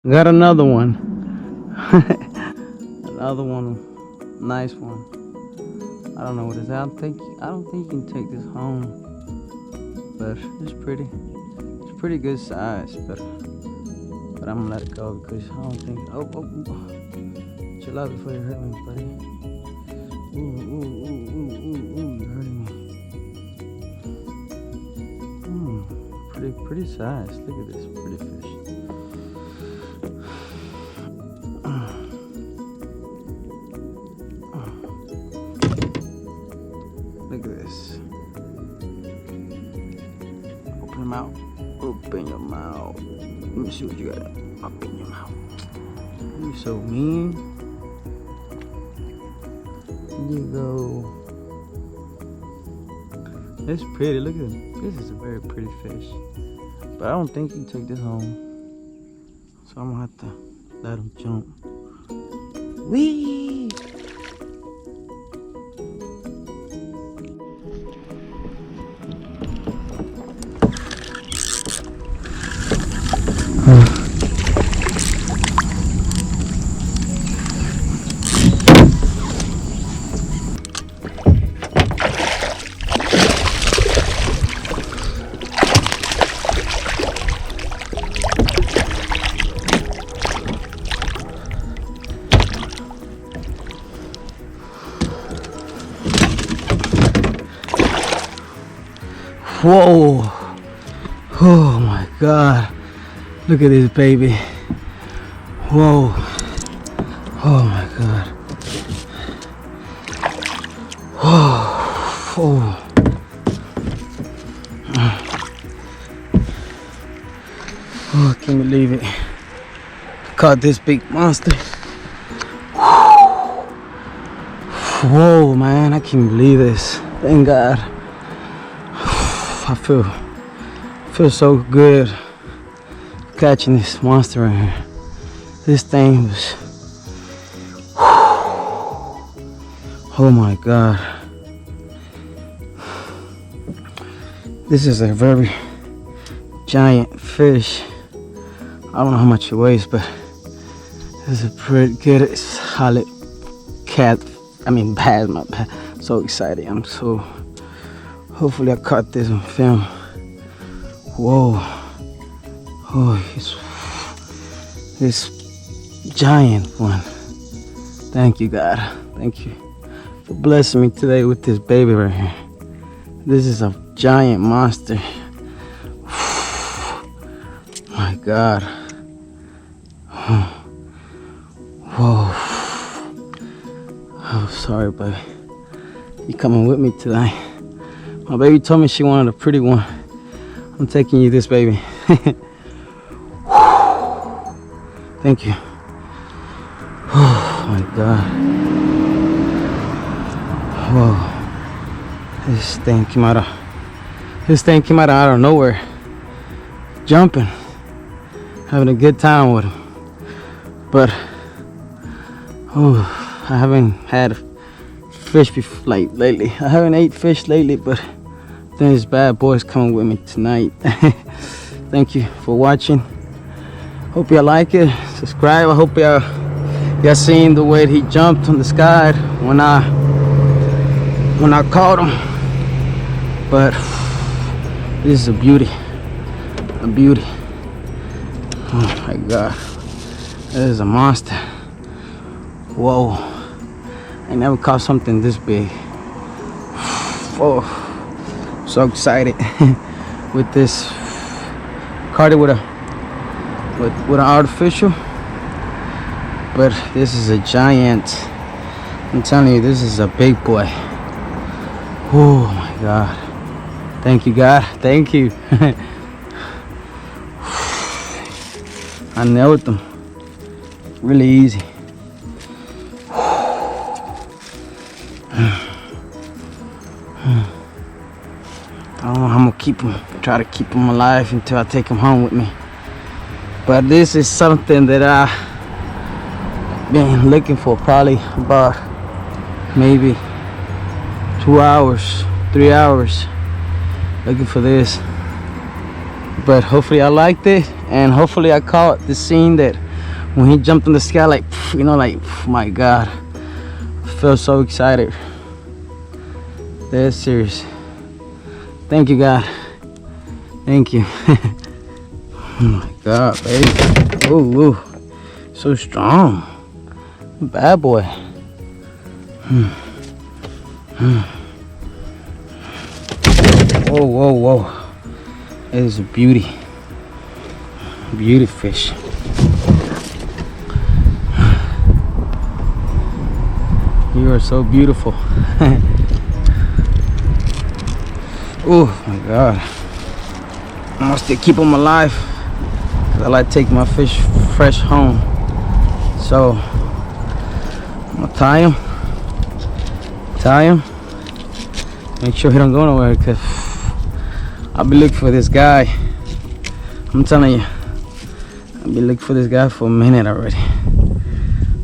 Got another one. Another one. Nice one. I don't know what it is. I don't think you can take this home. But it's pretty. It's a pretty good size, but I'm gonna let it go because I don't think oh. Chill out before you hurt me, buddy. Ooh, you're hurting me. Pretty size. Look at this pretty fish. Look at this. Open your mouth. Open your mouth. Let me see what you got. Open your mouth. You're so mean. Here you go. It's pretty. Look at it. This is a very pretty fish. But I don't think you can take this home. So I'm gonna have to let him jump. Whee! Whoa! Oh my God! Look at this baby! Whoa! Oh my God! Whoa! Oh! Oh, I can't believe it! Caught this big monster! Whoa, man! I can't believe this! Thank God! I feel so good catching this monster right here. This thing was, oh my God. This is a very giant fish. I don't know how much it weighs, but this is a pretty good solid bass, my bad. So excited, hopefully I caught this on film. Whoa. Oh, this giant one. Thank you, God. Thank you for blessing me today with this baby right here. This is a giant monster. My God. Whoa. Oh, sorry, baby. You coming with me tonight? My baby told me she wanted a pretty one. I'm taking you this baby. Thank you. Oh my God. Whoa. This thing came out of nowhere. Jumping. Having a good time with him. But I haven't had fish lately. I haven't ate fish lately, but this bad boy's coming with me tonight. Thank you for watching. Hope y'all like it. Subscribe. I hope y'all seen the way he jumped on the sky when I caught him. But this is a beauty. Oh my God. This is a monster. Whoa. I never caught something this big. Oh. So excited with this. Caught it with an artificial, but this is a giant. I'm telling you, this is a big boy. Oh my God! Thank you, God. Thank you. I nailed them. Really easy. I don't know how I'm gonna try to keep him alive until I take him home with me. But this is something that I've been looking for probably about maybe 2 hours, 3 hours looking for this. But hopefully I liked it, and hopefully I caught the scene that when he jumped in the sky, like, you know, like, my God, I feel so excited. That's serious. Thank you, God. Thank you. Oh my God, baby. Ooh, so strong. Bad boy. Whoa. It is a beauty. Beauty fish. You are so beautiful. Oh my God. I must still keep them alive. Cause I like to take my fish fresh home. So I'm gonna tie him. Make sure he don't go nowhere, cause I'll be looking for this guy. I'm telling you, I've been looking for this guy for a minute already.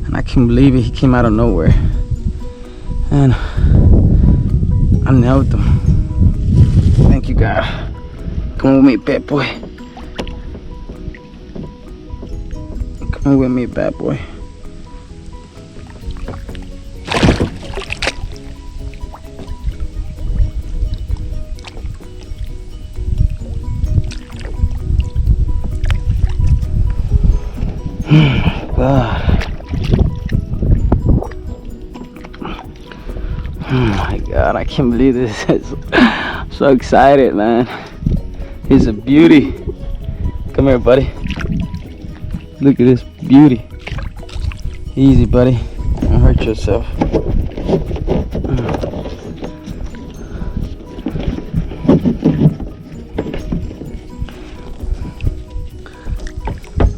And I can't believe it, he came out of nowhere. And I nailed him. Thank you, God. Come with me, bad boy. Come with me, bad boy. God. Oh my God, I can't believe this. I'm so excited, man. He's a beauty. Come here, buddy. Look at this beauty. Easy, buddy. Don't hurt yourself.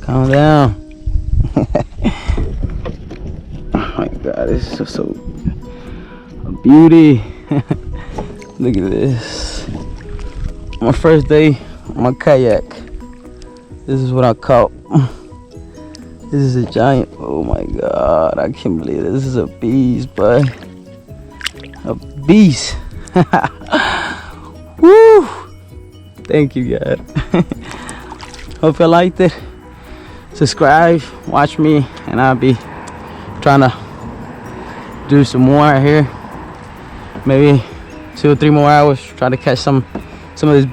Calm down. Oh my God, this is so a beauty. Look at this. My first day on my kayak. This is what I caught. This is a giant. Oh my God, I can't believe it. This is a beast, bud. A beast. Woo! Thank you, God. Hope you liked it. Subscribe, watch me, and I'll be trying to do some more here. Maybe 2 or 3 more hours. Try to catch some of these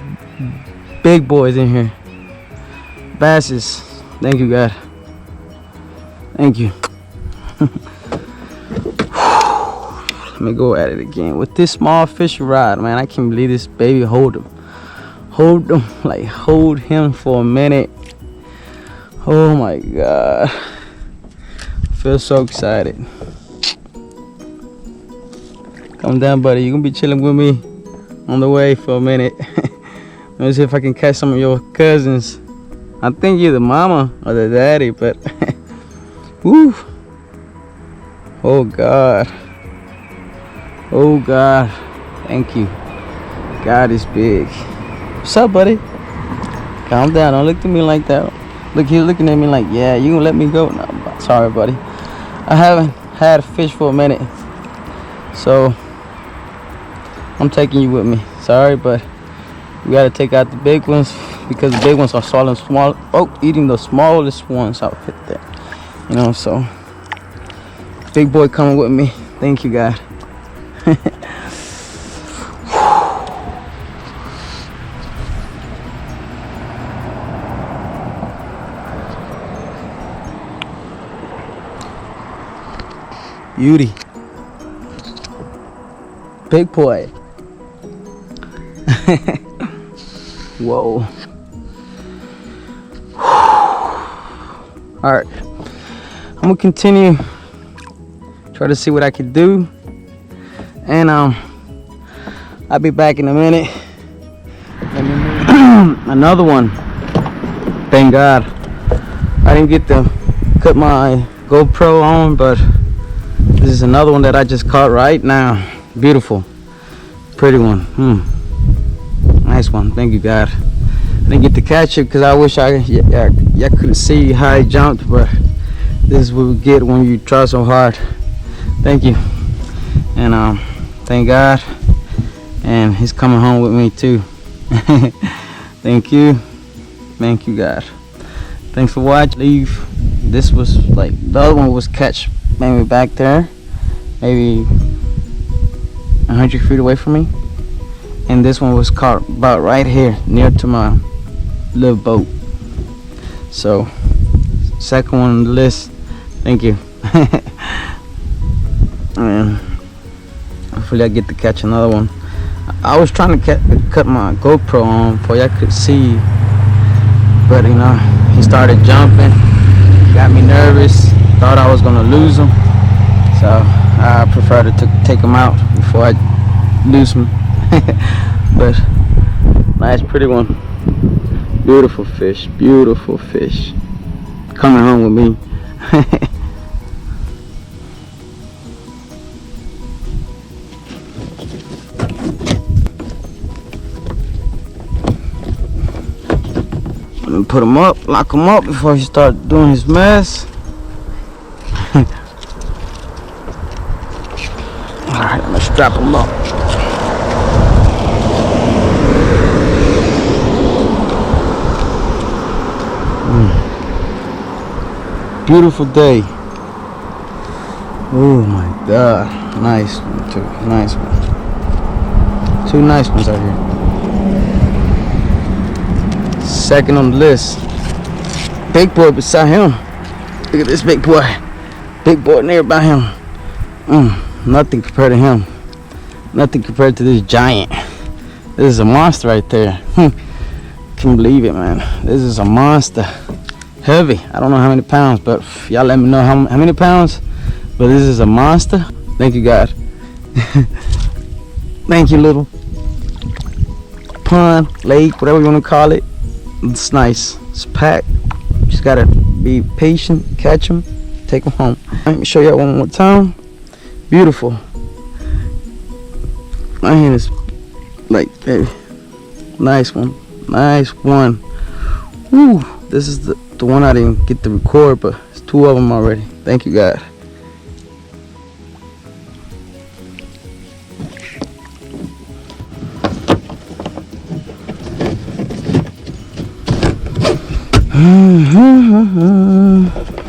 big boys in here. Basses. Thank you, God. Thank you. Let me go at it again with this small fish rod, man. I can't believe this baby. Hold him, like hold him for a minute. Oh my God, I feel so excited. Come down, buddy. You're gonna be chilling with me on the way for a minute. Let me see if I can catch some of your cousins. I think you're the mama or the daddy, but woo. Oh God. Oh God. Thank you. God is big. What's up, buddy? Calm down. Don't look at me like that. Look, he's looking at me like, yeah, you gonna let me go? No, sorry, buddy. I haven't had fish for a minute, so I'm taking you with me. Sorry, but we gotta take out the big ones because the big ones are swallowing small. Oh, eating the smallest ones out there. You know, so big boy coming with me. Thank you, God. Beauty. Big boy. Whoa. Alright. I'm gonna continue. Try to see what I can do. And I'll be back in a minute. Another one. Thank God. I didn't get to cut my GoPro on, but this is another one that I just caught right now. Beautiful. Pretty one. Nice one. Thank you, God. I didn't get to catch it because I wish I couldn't see how he jumped, but this is what we get when you try so hard. Thank you. And thank God. And he's coming home with me too. Thank you. Thank you, God. Thanks for watching. Leave This was like, the other one was catch maybe back there, maybe 100 feet away from me, and this one was caught about right here near to my little boat. So second one on the list. Thank you. And hopefully I get to catch another one. I was trying to cut my GoPro on for y'all could see, but you know, he started jumping, got me nervous, thought I was gonna lose him, so I prefer to take him out before I lose him. But nice, pretty one. Beautiful fish, beautiful fish. Coming home with me. Let me put him up, lock him up before he starts doing his mess. Alright, I'm gonna strap him up. Beautiful day. Oh my God. Nice one too. Nice one. Two nice ones out here. Second on the list. Big boy beside him. Look at this big boy. Big boy nearby him. Nothing compared to him. Nothing compared to this giant. This is a monster right there. Can't believe it, man. This is a monster. Heavy. I don't know how many pounds, but y'all let me know how many pounds. But this is a monster. Thank you, God. Thank you, little pond, lake, whatever you want to call it. It's nice. It's packed. Just gotta be patient, catch them, take them home. Let me show you one more time. Beautiful. My hand is like, hey, nice one. Nice one. Woo. This is the one I didn't get to record, but it's two of them already. Thank you, God.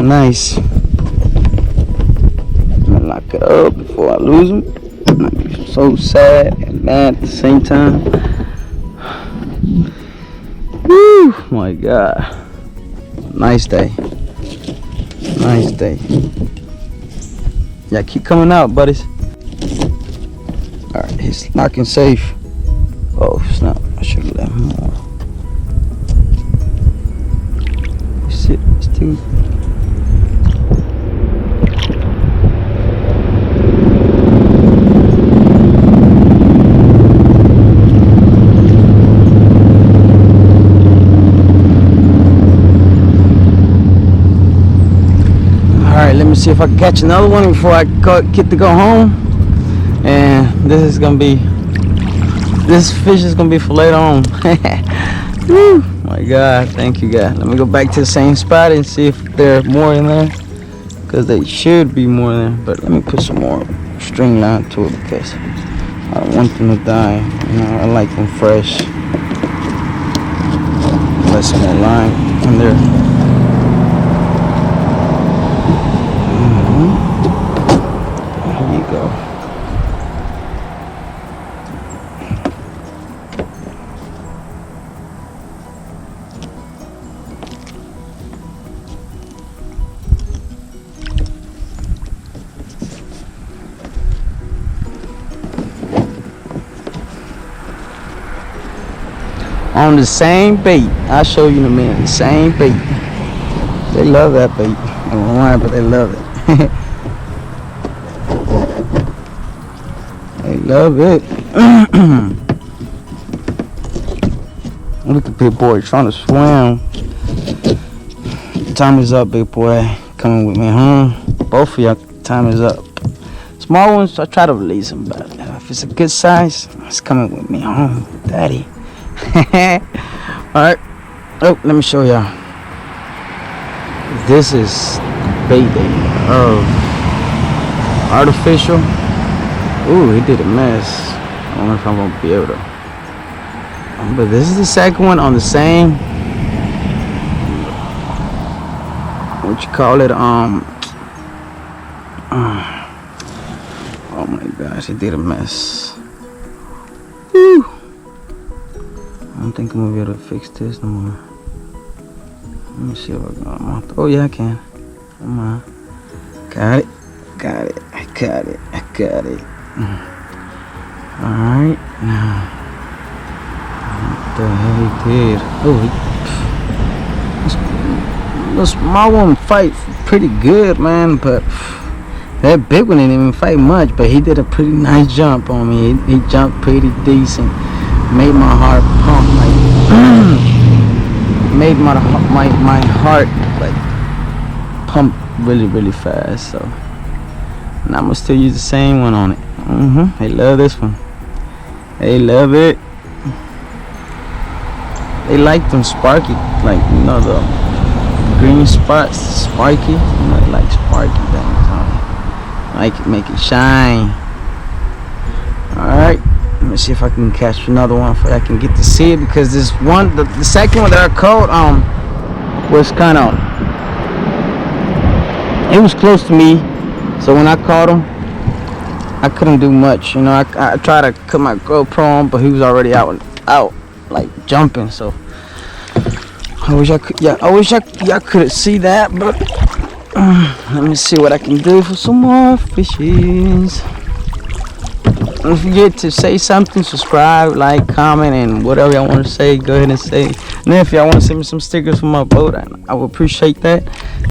Nice. I'm gonna lock it up before I lose them. I'm so sad and mad at the same time. Woo, my God. Nice day. Nice day. Yeah, keep coming out, buddies. Alright, he's locking safe. Oh, snap. I should have let him more. Sit still. Let me see if I can catch another one before I get to go home. And this fish is gonna be for later on. Woo, my God, thank you, God. Let me go back to the same spot and see if there are more in there, because they should be more in there. But let me put some more string line to it because I don't want them to die. You know, I like them fresh. Let some more line in there. Go. On the same bait. I'll show you in a minute. The same bait. They love that bait. I don't know why, but they love it. They love it. Look at big boy trying to swim. Time is up, big boy. Coming with me home. Both of y'all, time is up. Small ones, I try to release them, but if it's a good size, it's coming with me home, daddy. Alright. Oh, let me show y'all. This is bait of artificial. Ooh, he did a mess. I don't know if I'm gonna be able to. But this is the second one on the same. what you call it, oh my gosh, it did a mess. Whew. I don't think I'm gonna be able to fix this no more. Let me see if I can. Oh yeah, I can. Come on. Got it. Got it. I got it. I got it. Alright. Now. What the hell he did? Oh, the small one fight pretty good, man, but that big one didn't even fight much, but he did a pretty nice jump on me. He jumped pretty decent. Made my heart pump like made my heart like pump really fast. So, and I'm gonna still use the same one on it. They love this one. They love it. They like them sparky, like, you know, the green spots, sparky. You know, they like sparky things on it. Like it, make it shine. Alright, let me see if I can catch another one so I can get to see it, because this one, the second one that I caught was kind of, it was close to me, so when I caught him I couldn't do much. You know, I tried to cut my GoPro on, but he was already out like jumping. So I wish I could, y'all couldn't see that, but let me see what I can do for some more fishes. Don't forget to say something, subscribe, like, comment, and whatever y'all want to say, go ahead and say. And then if y'all want to send me some stickers for my boat, I would appreciate that.